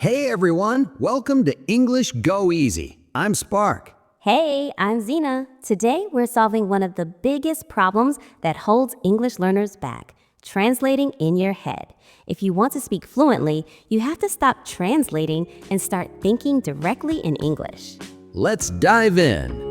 Hey everyone, welcome to English Go Easy. I'm Spark. Hey, I'm Xena. Today we're solving one of the biggest problems that holds English learners back, translating in your head. If you want to speak fluently, you have to stop translating and start thinking directly in English. Let's dive in.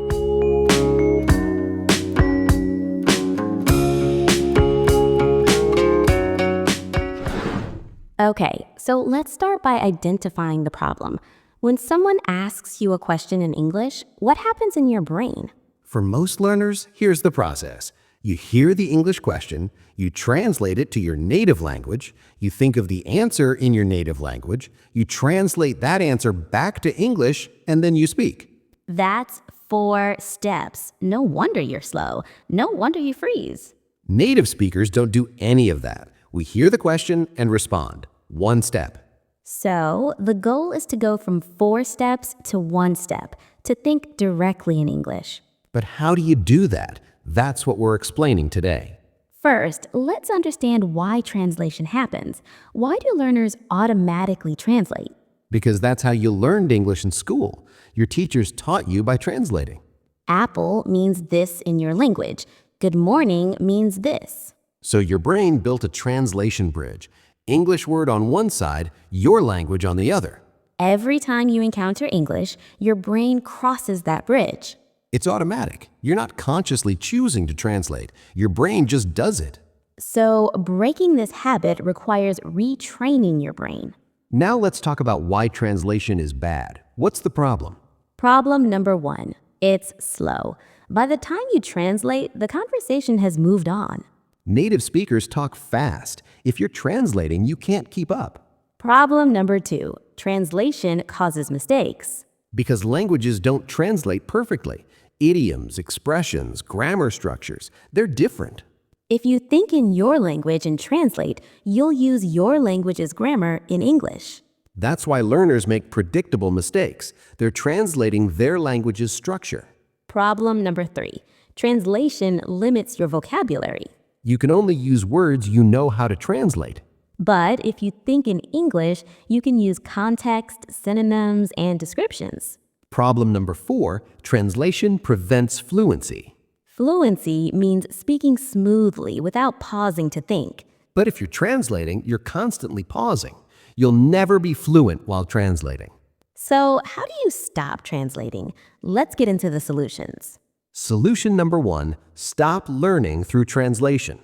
Okay, so let's start by identifying the problem. When someone asks you a question in English, what happens in your brain? For most learners, here's the process. You hear the English question, you translate it to your native language, you think of the answer in your native language, you translate that answer back to English, and then you speak. That's 4 steps. No wonder you're slow. No wonder you freeze. Native speakers don't do any of that. We hear the question and respond. One step. So, the goal is to go from 4 steps to 1 step, to think directly in English. But how do you do that? That's what we're explaining today. First, let's understand why translation happens. Why do learners automatically translate? Because that's how you learned English in school. Your teachers taught you by translating. Apple means this in your language. Good morning means this. So your brain built a translation bridge. English word on one side, your language on the other. Every time you encounter English, your brain crosses that bridge. It's automatic. You're not consciously choosing to translate. Your brain just does it. So, breaking this habit requires retraining your brain. Now let's talk about why translation is bad. What's the problem? Problem number 1, it's slow. By the time you translate, the conversation has moved on. Native speakers talk fast. If you're translating, you can't keep up. Problem number 2, translation causes mistakes. Because languages don't translate perfectly. Idioms, expressions, grammar structures, they're different. If you think in your language and translate, you'll use your language's grammar in English. That's why learners make predictable mistakes. They're translating their language's structure. Problem number 3, translation limits your vocabulary. You can only use words you know how to translate. But if you think in English, you can use context, synonyms, and descriptions. Problem number 4, translation prevents fluency. Fluency means speaking smoothly without pausing to think. But if you're translating, you're constantly pausing. You'll never be fluent while translating. So, how do you stop translating? Let's get into the solutions. Solution number 1, stop learning through translation.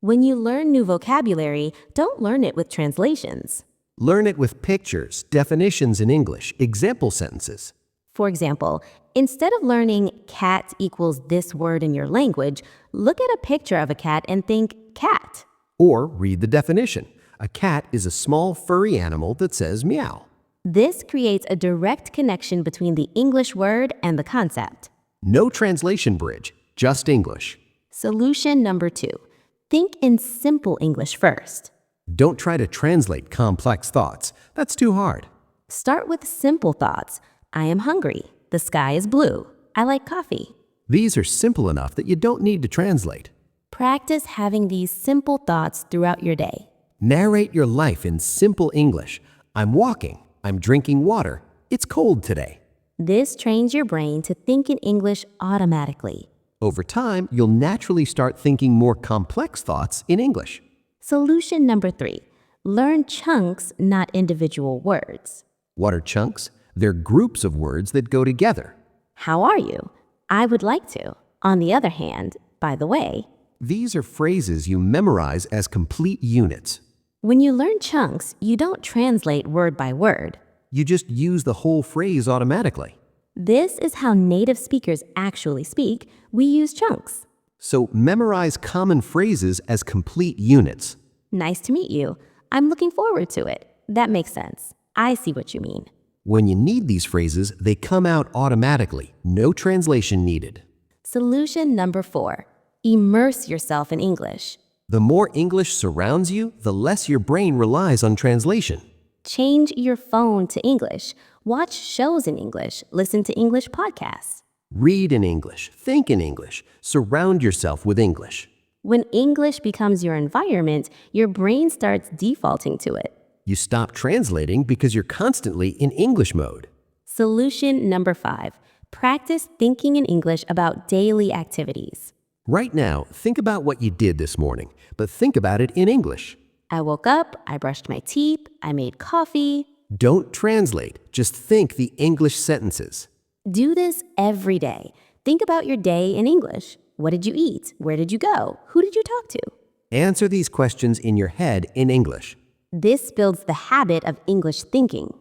When you learn new vocabulary, don't learn it with translations. Learn it with pictures, definitions in English, example sentences. For example, instead of learning cat equals this word in your language, look at a picture of a cat and think cat. Or read the definition. A cat is a small furry animal that says meow. This creates a direct connection between the English word and the concept. No translation bridge, just English. Solution number 2, think in simple English first. Don't try to translate complex thoughts. That's too hard. Start with simple thoughts. I am hungry. The sky is blue. I like coffee. These are simple enough that you don't need to translate. Practice having these simple thoughts throughout your day. Narrate your life in simple English. I'm walking. I'm drinking water. It's cold today. This trains your brain to think in English automatically. Over time, you'll naturally start thinking more complex thoughts in English. Solution number 3, learn chunks, not individual words. What are chunks? They're groups of words that go together. How are you? I would like to. On the other hand, by the way. These are phrases you memorize as complete units. When you learn chunks, you don't translate word by word. You just use the whole phrase automatically. This is how native speakers actually speak. We use chunks. So memorize common phrases as complete units. Nice to meet you. I'm looking forward to it. That makes sense. I see what you mean. When you need these phrases, they come out automatically. No translation needed. Solution number 4, immerse yourself in English. The more English surrounds you, the less your brain relies on translation. Change your phone to English. Watch shows in English. Listen to English podcasts. Read in English. Think in English. Surround yourself with English. When English becomes your environment, your brain starts defaulting to it. You stop translating because you're constantly in English mode. Solution number 5. Practice thinking in English about daily activities. Right now, think about what you did this morning, but think about it in English. I woke up, I brushed my teeth, I made coffee. Don't translate, just think the English sentences. Do this every day. Think about your day in English. What did you eat? Where did you go? Who did you talk to? Answer these questions in your head in English. This builds the habit of English thinking.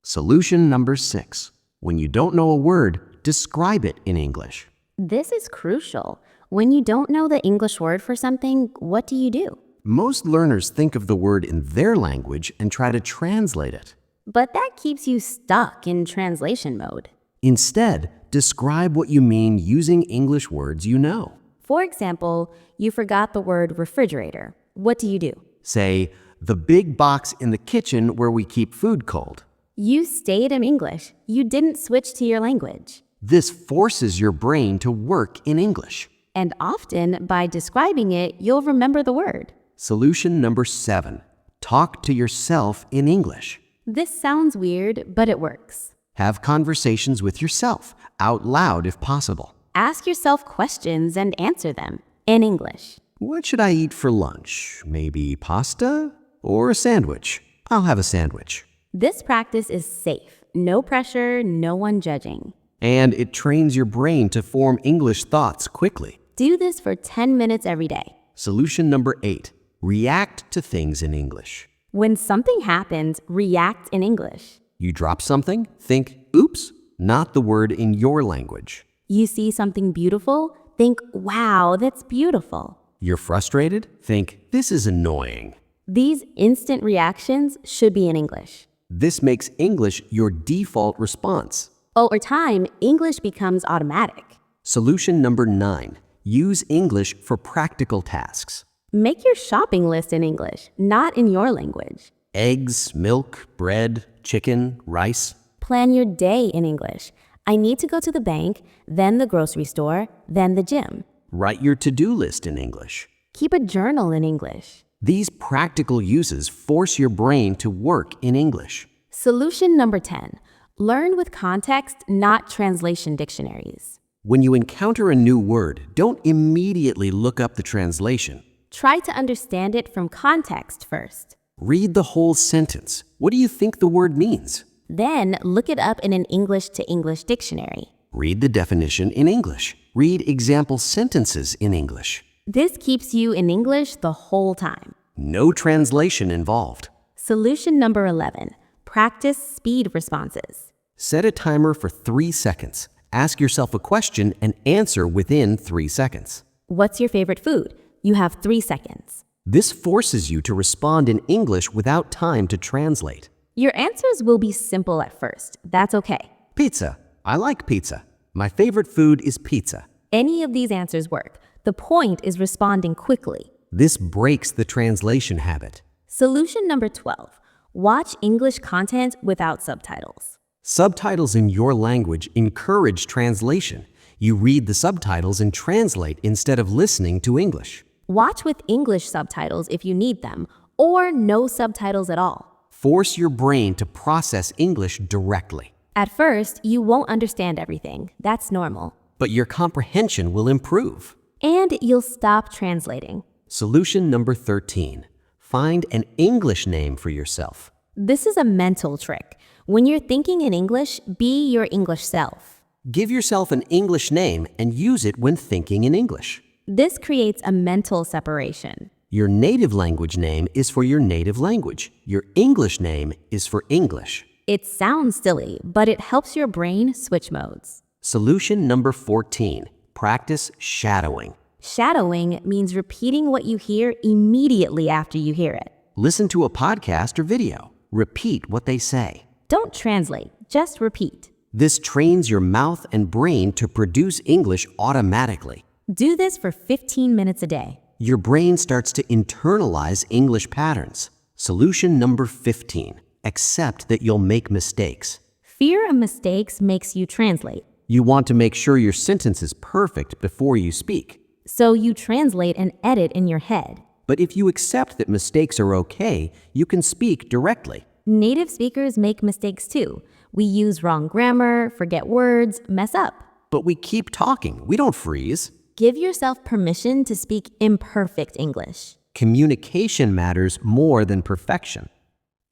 Solution number 6. When you don't know a word, describe it in English. This is crucial. When you don't know the English word for something, what do? Most learners think of the word in their language and try to translate it. But that keeps you stuck in translation mode. Instead, describe what you mean using English words you know. For example, you forgot the word refrigerator. What do? Say, the big box in the kitchen where we keep food cold. You stayed in English. You didn't switch to your language. This forces your brain to work in English. And often, by describing it, you'll remember the word. Solution number 7. Talk to yourself in English. This sounds weird, but it works. Have conversations with yourself, out loud if possible. Ask yourself questions and answer them in English. What should I eat for lunch? Maybe pasta or a sandwich? I'll have a sandwich. This practice is safe. No pressure, no one judging. And it trains your brain to form English thoughts quickly. Do this for 10 minutes every day. Solution number 8. React to things in English. When something happens, react in English. You drop something, think, oops, not the word in your language. You see something beautiful, think, wow, that's beautiful. You're frustrated, think, this is annoying. These instant reactions should be in English. This makes English your default response. Over time, English becomes automatic. Solution number 9. Use English for practical tasks. Make your shopping list in English, not in your language. Eggs, milk, bread, chicken, rice. Plan your day in English. I need to go to the bank, then the grocery store, then the gym. Write your to-do list in English. Keep a journal in English. These practical uses force your brain to work in English. Solution number 10. Learn with context, not translation dictionaries. When you encounter a new word, don't immediately look up the translation. Try to understand it from context first. Read the whole sentence. What do you think the word means? Then look it up in an English-to-English dictionary. Read the definition in English. Read example sentences in English. This keeps you in English the whole time. No translation involved. Solution number 11. Practice speed responses. Set a timer for 3 seconds. Ask yourself a question and answer within 3 seconds. What's your favorite food? You have 3 seconds. This forces you to respond in English without time to translate. Your answers will be simple at first. That's okay. Pizza. I like pizza. My favorite food is pizza. Any of these answers work. The point is responding quickly. This breaks the translation habit. Solution number 12. Watch English content without subtitles. Subtitles in your language encourage translation. You read the subtitles and translate instead of listening to English. Watch with English subtitles if you need them, or no subtitles at all. Force your brain to process English directly. At first, you won't understand everything. That's normal. But your comprehension will improve. And you'll stop translating. Solution number 13. Find an English name for yourself. This is a mental trick. When you're thinking in English, be your English self. Give yourself an English name and use it when thinking in English. This creates a mental separation. Your native language name is for your native language. Your English name is for English. It sounds silly, but it helps your brain switch modes. Solution number 14. Practice shadowing. Shadowing means repeating what you hear immediately after you hear it. Listen to a podcast or video. Repeat what they say. Don't translate, just repeat. This trains your mouth and brain to produce English automatically. Do this for 15 minutes a day. Your brain starts to internalize English patterns. Solution number 15. Accept that you'll make mistakes. Fear of mistakes makes you translate. You want to make sure your sentence is perfect before you speak. So you translate and edit in your head. But if you accept that mistakes are okay, you can speak directly. Native speakers make mistakes too. We use wrong grammar, forget words, mess up. But we keep talking. We don't freeze. Give yourself permission to speak imperfect English. Communication matters more than perfection.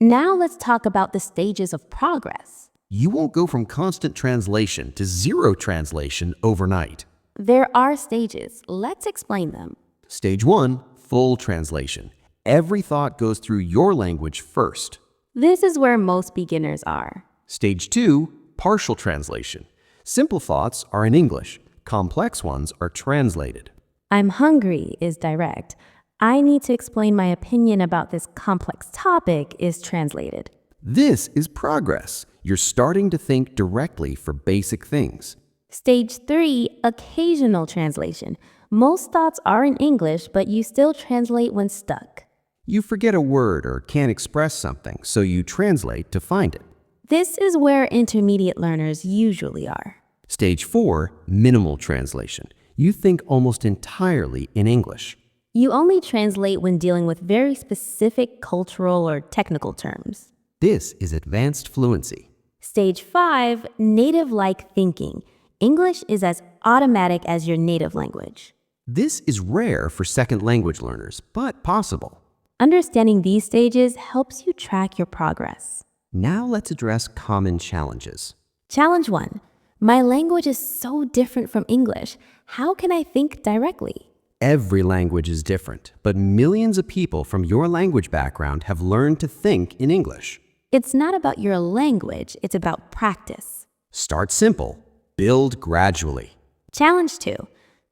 Now let's talk about the stages of progress. You won't go from constant translation to zero translation overnight. There are stages. Let's explain them. Stage 1, full translation. Every thought goes through your language first. This is where most beginners are. Stage 2, partial translation. Simple thoughts are in English. Complex ones are translated. I'm hungry is direct. I need to explain my opinion about this complex topic is translated. This is progress. You're starting to think directly for basic things. Stage 3, occasional translation. Most thoughts are in English, but you still translate when stuck. You forget a word or can't express something, so you translate to find it. This is where intermediate learners usually are. Stage 4, minimal translation. You think almost entirely in English. You only translate when dealing with very specific cultural or technical terms. This is advanced fluency. Stage 5, native-like thinking. English is as automatic as your native language. This is rare for second language learners, but possible. Understanding these stages helps you track your progress. Now let's address common challenges. Challenge 1. My language is so different from English. How can I think directly? Every language is different, but millions of people from your language background have learned to think in English. It's not about your language, it's about practice. Start simple. Build gradually. Challenge 2.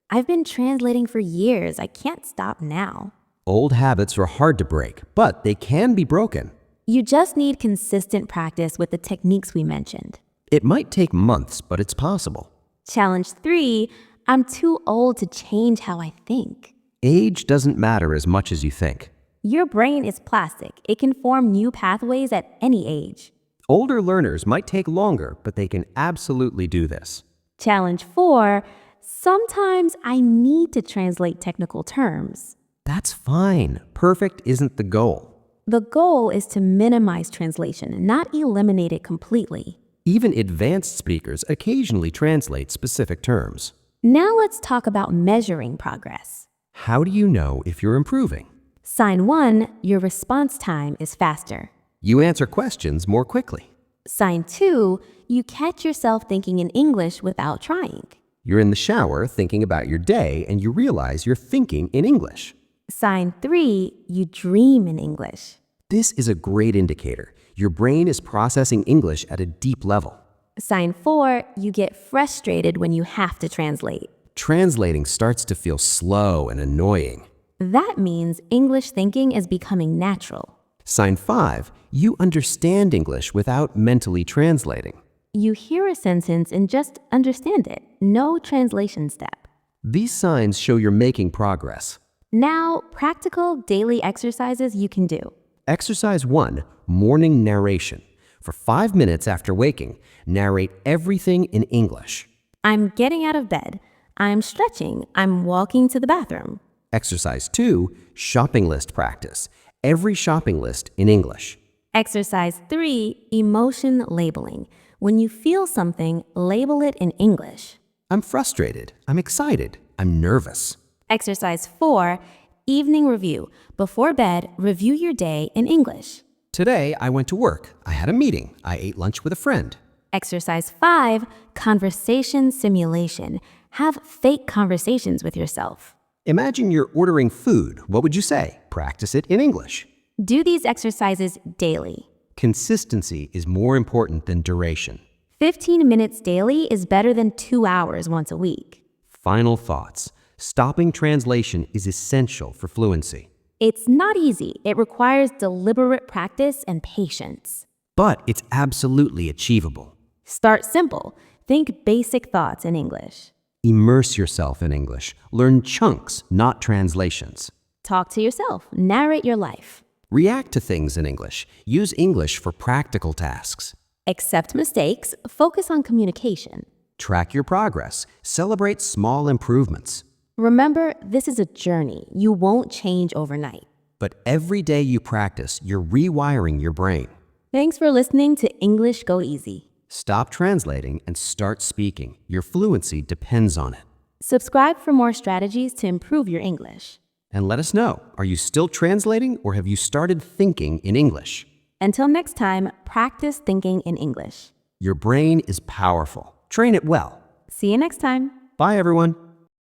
I've been translating for years. I can't stop now. Old habits are hard to break, but they can be broken. You just need consistent practice with the techniques we mentioned. It might take months, but it's possible. Challenge 3. I'm too old to change how I think. Age doesn't matter as much as you think. Your brain is plastic. It can form new pathways at any age. Older learners might take longer, but they can absolutely do this. Challenge 4. Sometimes I need to translate technical terms. That's fine. Perfect isn't the goal. The goal is to minimize translation, not eliminate it completely. Even advanced speakers occasionally translate specific terms. Now let's talk about measuring progress. How do you know if you're improving? Sign 1, your response time is faster. You answer questions more quickly. Sign 2, you catch yourself thinking in English without trying. You're in the shower thinking about your day and you realize you're thinking in English. Sign 3, you dream in English. This is a great indicator. Your brain is processing English at a deep level. Sign 4, you get frustrated when you have to translate. Translating starts to feel slow and annoying. That means English thinking is becoming natural. Sign 5, you understand English without mentally translating. You hear a sentence and just understand it. No translation step. These signs show you're making progress. Now, practical daily exercises you can do. Exercise 1, morning narration. For 5 minutes after waking, narrate everything in English. I'm getting out of bed. I'm stretching. I'm walking to the bathroom. Exercise 2, shopping list practice. Every shopping list in English. Exercise 3, emotion labeling. When you feel something, label it in English. I'm frustrated. I'm excited. I'm nervous. Exercise 4, evening review. Before bed, review your day in English. Today, I went to work. I had a meeting. I ate lunch with a friend. Exercise 5, conversation simulation. Have fake conversations with yourself. Imagine you're ordering food. What would you say? Practice it in English. Do these exercises daily. Consistency is more important than duration. 15 minutes daily is better than 2 hours once a week. Final thoughts. Stopping translation is essential for fluency. It's not easy. It requires deliberate practice and patience. But it's absolutely achievable. Start simple. Think basic thoughts in English. Immerse yourself in English. Learn chunks, not translations. Talk to yourself. Narrate your life. React to things in English. Use English for practical tasks. Accept mistakes. Focus on communication. Track your progress. Celebrate small improvements. Remember, this is a journey. You won't change overnight. But every day you practice, you're rewiring your brain. Thanks for listening to English Go Easy. Stop translating and start speaking. Your fluency depends on it. Subscribe for more strategies to improve your English. And let us know, are you still translating or have you started thinking in English? Until next time, practice thinking in English. Your brain is powerful. Train it well. See you next time. Bye, everyone.